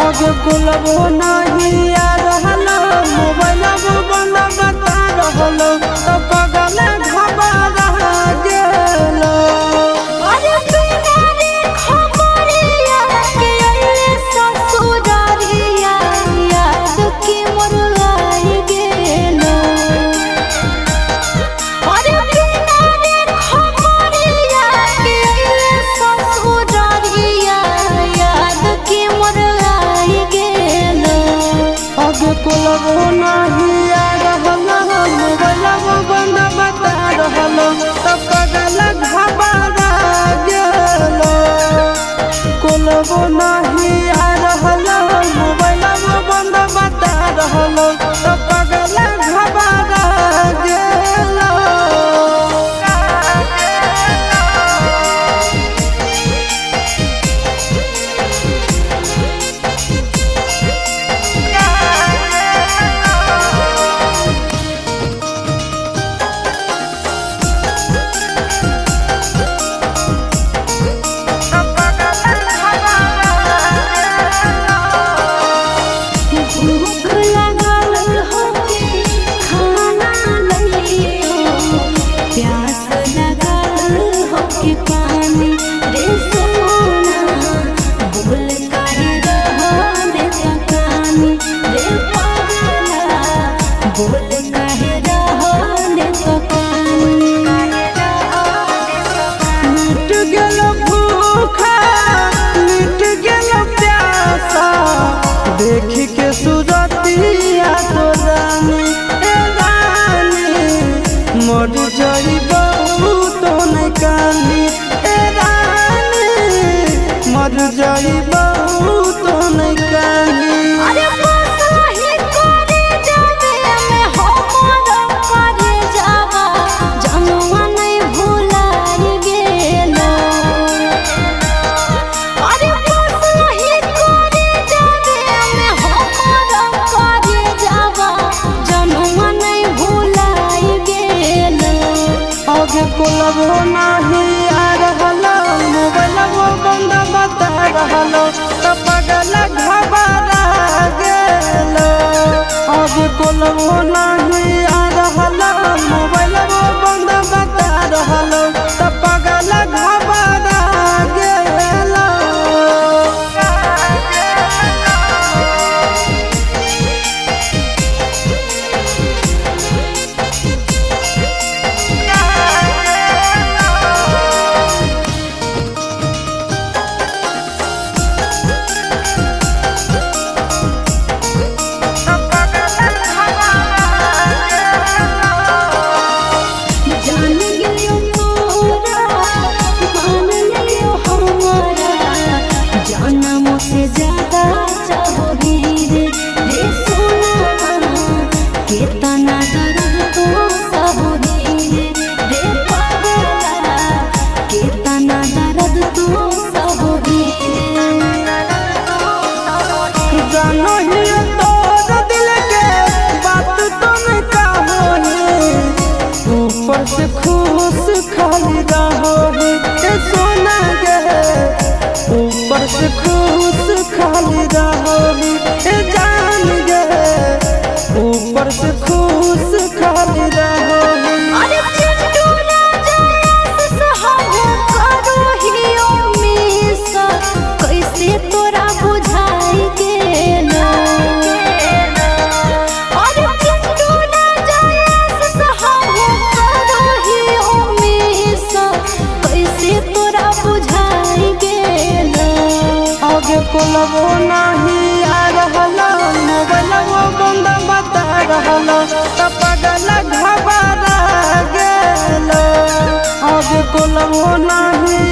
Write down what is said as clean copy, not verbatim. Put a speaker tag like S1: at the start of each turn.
S1: आगे बोलबो नहीं आ रहल मोबाइल बंद बता रहल तो पगल घबरा गेल।
S2: अरे बिना रे खबरिया के अइले ससुरारिया याद के मोर आई गेल। अरे बिना रे खबरिया के अइले ससुरारिया याद के मोर आई गेल।
S1: आगे बोलबो नहीं आ रहल मोबाइल बंद बता रहल तो पगल घबरा गेल। बोलबो नहीं आ रहल मोबाइल बंद बता रहल तो पगल घबरा गेल।
S2: भूख लागल होके खाना लइयो, प्यास लागल होके पानी रे सोना। बोल काहे रहले तकानी रे पगला, बोल काहे रहले तकानी।
S1: मिट गेल भूखा मिट गेल प्यासा देख के सूरतिया तो रानी ए रानी मर जाइबो तो नहीं कानी ए रानी मर जाइबो तो नहीं कानी।
S2: अरे बसही करे जावे में हमर करे जावा जनुआ नहीं भुलाई गेल। अरे बसही करे जावे में हमर करे जावा जनुआ नहीं भुलाई गेल।
S1: आगे बोलबो नहीं आ रहल मोबाइल बंद बता रहल तो पगल घबरा गेल। आगे बोलबो नहीं आ रहल मोबाइल बंद बता रहल तो पगल घबरा गेल।
S2: जान गेलियो तोरा मान लियो हमारा जनम से ज्यादा चाहोगी रे सोना। कितना दर्द तो सहोगी रे पगला, कितना दर्द तो सहोगी।
S1: जानो ही तोर दिल के बात तो नहीं कहोही ऊपर से खुश खाली रहोही ए सोना गे ऊपर से खुश खाली रहोही ए जान गे ऊपर से खुश खाली रहोही।
S2: अरे चिंटू राजा सहब करो हियो मिस कैसे तोरा बुझाई गेल। अरे चिंटू राजा सहब करो हियो मिस कैसे तोरा बुझाई गेल।
S1: आगे बोलबो नहीं आ रहल मोबाइल बंद बता रहल तो पगल घबरा गेल। आगे बोलबो नहीं